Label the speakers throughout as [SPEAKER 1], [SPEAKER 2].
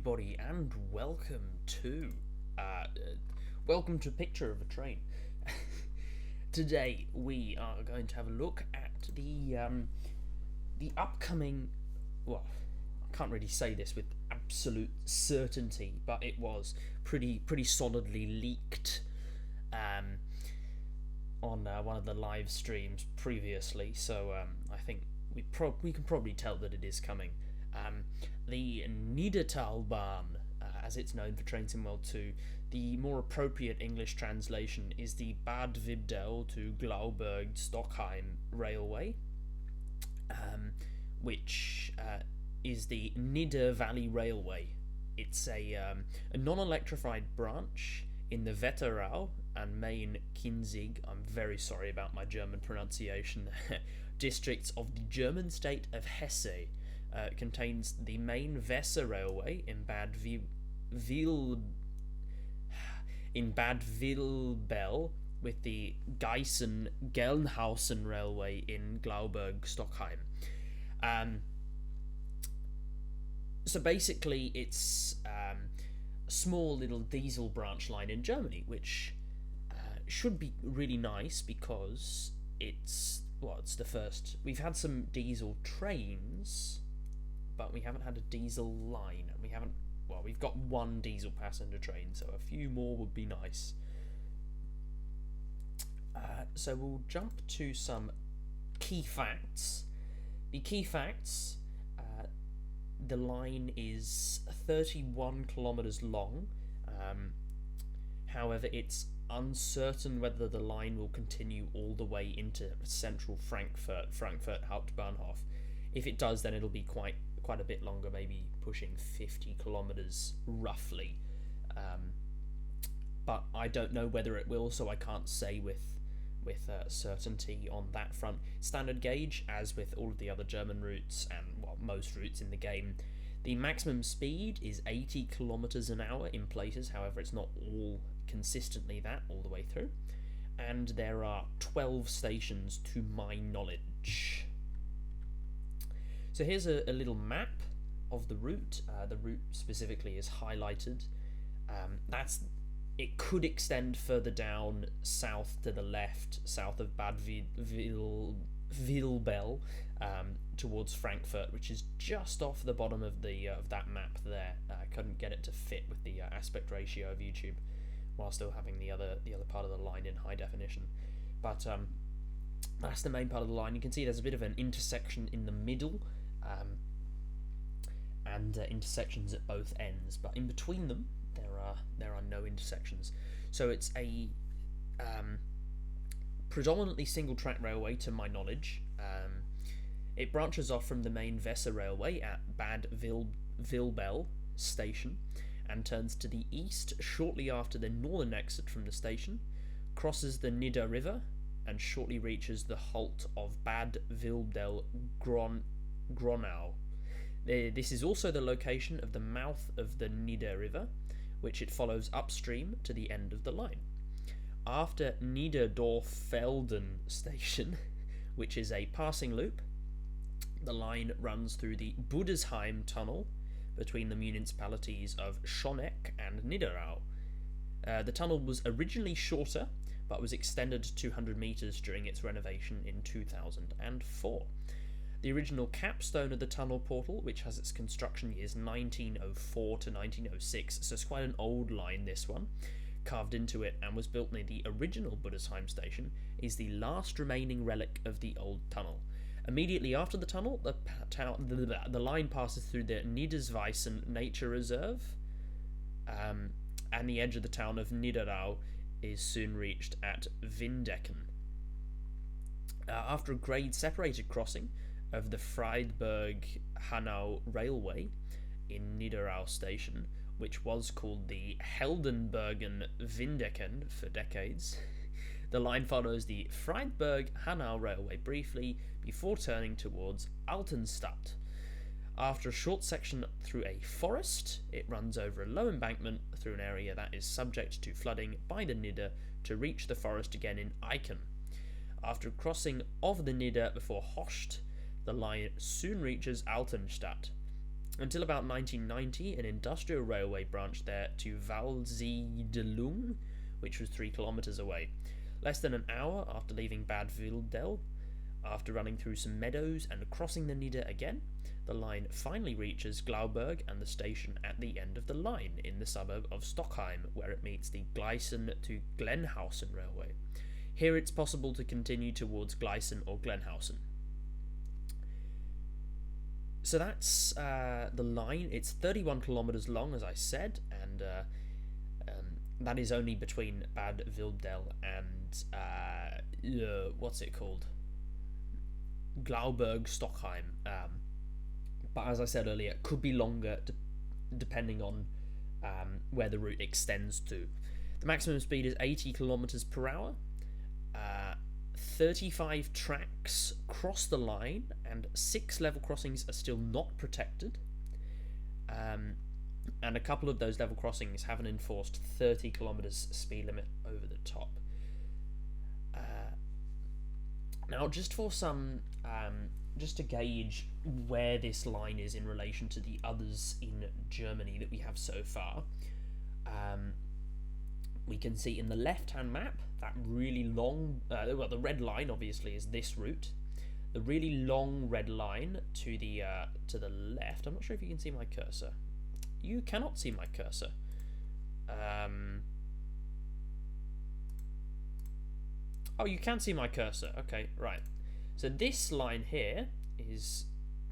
[SPEAKER 1] everybody, and welcome to Picture of a Train. Today we are going to have a look at the upcoming. Well, I can't really say this with absolute certainty, but it was pretty solidly leaked on one of the live streams previously. So I think we can probably tell that it is coming. The Niddertalbahn, as it's known for Train Sim World 2, the more appropriate English translation is the Bad Vibdel to Glauberg Stockheim Railway, which is the Nidder Valley Railway. It's a non-electrified branch in the Wetterau and Main Kinzig, I'm very sorry about my German pronunciation, districts of the German state of Hesse. It contains the main Weser Railway in Bad Vilbel, with the Geißen-Gelnhausen Railway in Glauberg, Stockheim. So basically, it's a small little diesel branch line in Germany, which should be really nice because it's the first. We've had some diesel trains, but we haven't had a diesel line. We've got one diesel passenger train, so a few more would be nice. So we'll jump to some key facts. The key facts, the line is 31 kilometers long. However, it's uncertain whether the line will continue all the way into central Frankfurt Hauptbahnhof. If it does, then it'll be quite a bit longer, maybe pushing 50 kilometers roughly. But I don't know whether it will, so I can't say with certainty on that front. Standard gauge, as with all of the other German routes and most routes in the game. The maximum speed is 80 kilometers an hour in places, however it's not all consistently that all the way through. And there are 12 stations to my knowledge. So here's a little map of the route. The route specifically is highlighted. It could extend further down south to the left, south of Bad Vilbel, towards Frankfurt, which is just off the bottom of that map there. I couldn't get it to fit with the aspect ratio of YouTube, while still having the other part of the line in high definition. But that's the main part of the line. You can see there's a bit of an intersection in the middle, and intersections at both ends, but in between them there are no intersections. So it's a predominantly single track railway to my knowledge. It branches off from the main Weser Railway at Bad Vilbel station and turns to the east shortly after the northern exit from the station, crosses the Nidder River, and shortly reaches the halt of Bad Vilbel Gronau. This is also the location of the mouth of the Nidder River, which it follows upstream to the end of the line. After Niederdorfelden station, which is a passing loop, the line runs through the Budesheim tunnel between the municipalities of Schoneck and Nidderau. The tunnel was originally shorter, but was extended to 200 metres during its renovation in 2004. The original capstone of the tunnel portal, which has its construction years 1904 to 1906, so it's quite an old line, this one, carved into it and was built near the original Budesheim station, is the last remaining relic of the old tunnel. Immediately after the tunnel, the line passes through the Niedersweissen Nature Reserve, and the edge of the town of Nidderau is soon reached at Windecken. After a grade-separated crossing of the Friedberg-Hanau Railway in Nidderau station, which was called the Heldenbergen-Windecken for decades, the line follows the Friedberg-Hanau Railway briefly before turning towards Altenstadt. After a short section through a forest, it runs over a low embankment through an area that is subject to flooding by the Nidder to reach the forest again in Eichen. After crossing of the Nidder before Hocht, the line soon reaches Altenstadt. Until about 1990, an industrial railway branched there to Walsiedelung, which was 3 kilometres away. Less than an hour after leaving Bad Vilbel, after running through some meadows and crossing the Nidder again, the line finally reaches Glauberg and the station at the end of the line in the suburb of Stockheim, where it meets the Gleisen to Glenhausen railway. Here it's possible to continue towards Gleisen or Glenhausen. So that's the line. It's 31 kilometres long, as I said, and that is only between Bad Vilbel and what's it called? Glauberg, Stockheim. But as I said earlier, it could be longer depending on where the route extends to. The maximum speed is 80 kilometers per hour. 35 tracks cross the line, and 6 level crossings are still not protected. And a couple of those level crossings have an enforced 30 kilometers speed limit over the top. Now, just for some, just to gauge where this line is in relation to the others in Germany that we have so far, we can see in the left-hand map that really long, well, the red line obviously is this route. The really long red line to the left. I'm not sure if you can see my cursor. You cannot see my cursor. Oh, you can see my cursor. Okay, right. So this line here is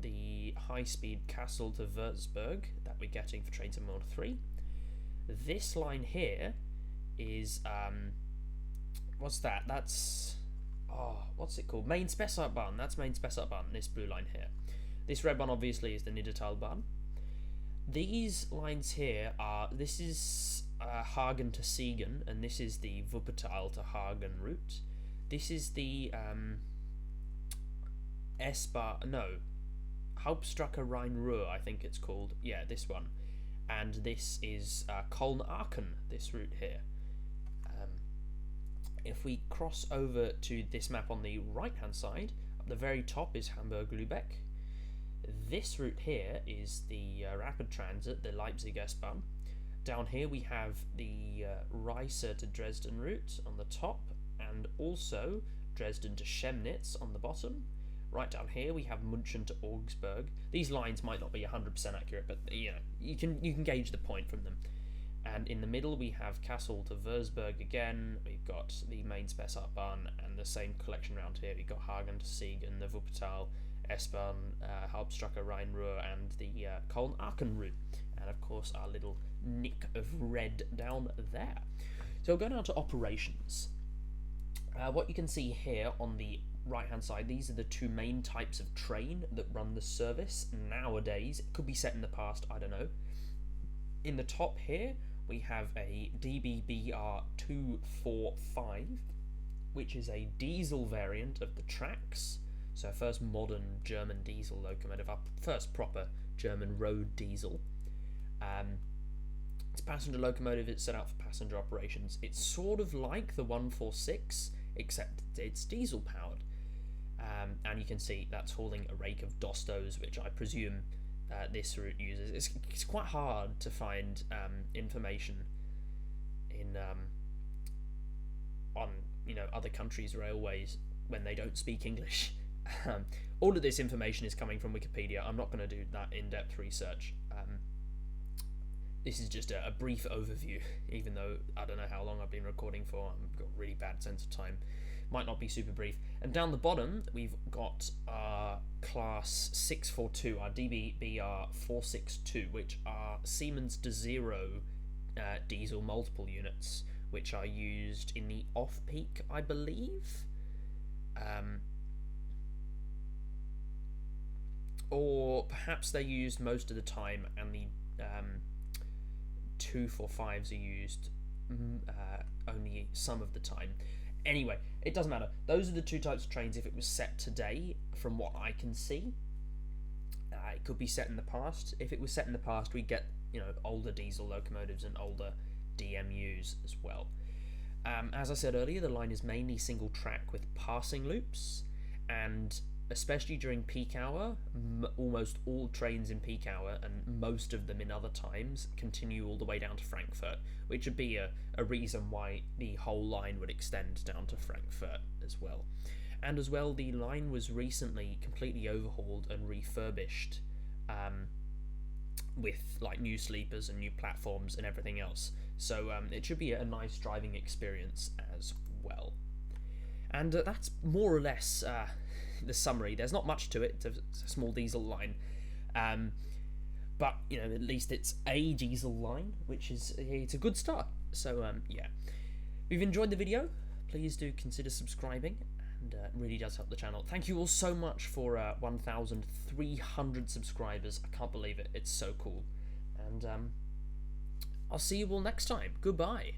[SPEAKER 1] the high-speed Kassel to Würzburg that we're getting for train terminal 3. This line here is what's that? That's what's it called? Main Spessartbahn. That's Main Spessartbahn. This blue line here. This red one obviously is the Niddertalbahn. These lines here are, this is Hagen to Siegen, and this is the Wuppertal to Hagen route. This is the Hauptstrasse Rhein-Ruhr, I think it's called. Yeah, this one. And this is Köln-Aachen, this route here. If we cross over to this map on the right-hand side, up the very top is Hamburg-Lübeck. This route here is the rapid transit, the Leipzig S-Bahn. Down here we have the Reise to Dresden route on the top, and also Dresden to Chemnitz on the bottom. Right down here we have München to Augsburg. These lines might not be 100% accurate, but you know, you can gauge the point from them. And in the middle we have Kassel to Würzburg again. We've got the Main Spessartbahn, and the same collection around here. We've got Hagen to Siegen, the Wuppertal S-Bahn, Hauptstrasse Rhein-Ruhr, and the Köln-Aachen route. And of course our little nick of red down there. So we'll go down to operations. What you can see here on the right hand side, these are the two main types of train that run the service nowadays. It could be set in the past, I don't know. In the top here we have a DBBR 245, which is a diesel variant of the Trax. So first modern German diesel locomotive, our first proper German road diesel. It's a passenger locomotive. It's set out for passenger operations. It's sort of like the 146, except it's diesel powered. And you can see that's hauling a rake of Dostos, which I presume this route uses. It's quite hard to find information in on other countries' railways when they don't speak English. All of this information is coming from Wikipedia. I'm not going to do that in-depth research. This is just a brief overview, even though I don't know how long I've been recording for. I've got a really bad sense of time. Might not be super brief. And down the bottom, we've got our class 642, our DBBR 462, which are Siemens DeZero diesel multiple units, which are used in the off-peak, I believe. Or perhaps they're used most of the time, and the 245s are used only some of the time. Anyway, it doesn't matter. Those are the two types of trains if it was set today, from what I can see. It could be set in the past. If it was set in the past, we'd get older diesel locomotives and older DMUs as well. As I said earlier, the line is mainly single track with passing loops, and especially during peak hour. Almost all trains in peak hour, and most of them in other times, continue all the way down to Frankfurt, which would be a reason why the whole line would extend down to Frankfurt as well. And as well, the line was recently completely overhauled and refurbished, with like new sleepers and new platforms and everything else. So it should be a nice driving experience as well. And that's more or less the summary. There's not much to it. It's a small diesel line, but you know, at least it's a diesel line, which is it's a good start. So yeah, if you've enjoyed the video, please do consider subscribing, and it really does help the channel. Thank you all so much for 1,300 subscribers. I can't believe it. It's so cool, and I'll see you all next time. Goodbye.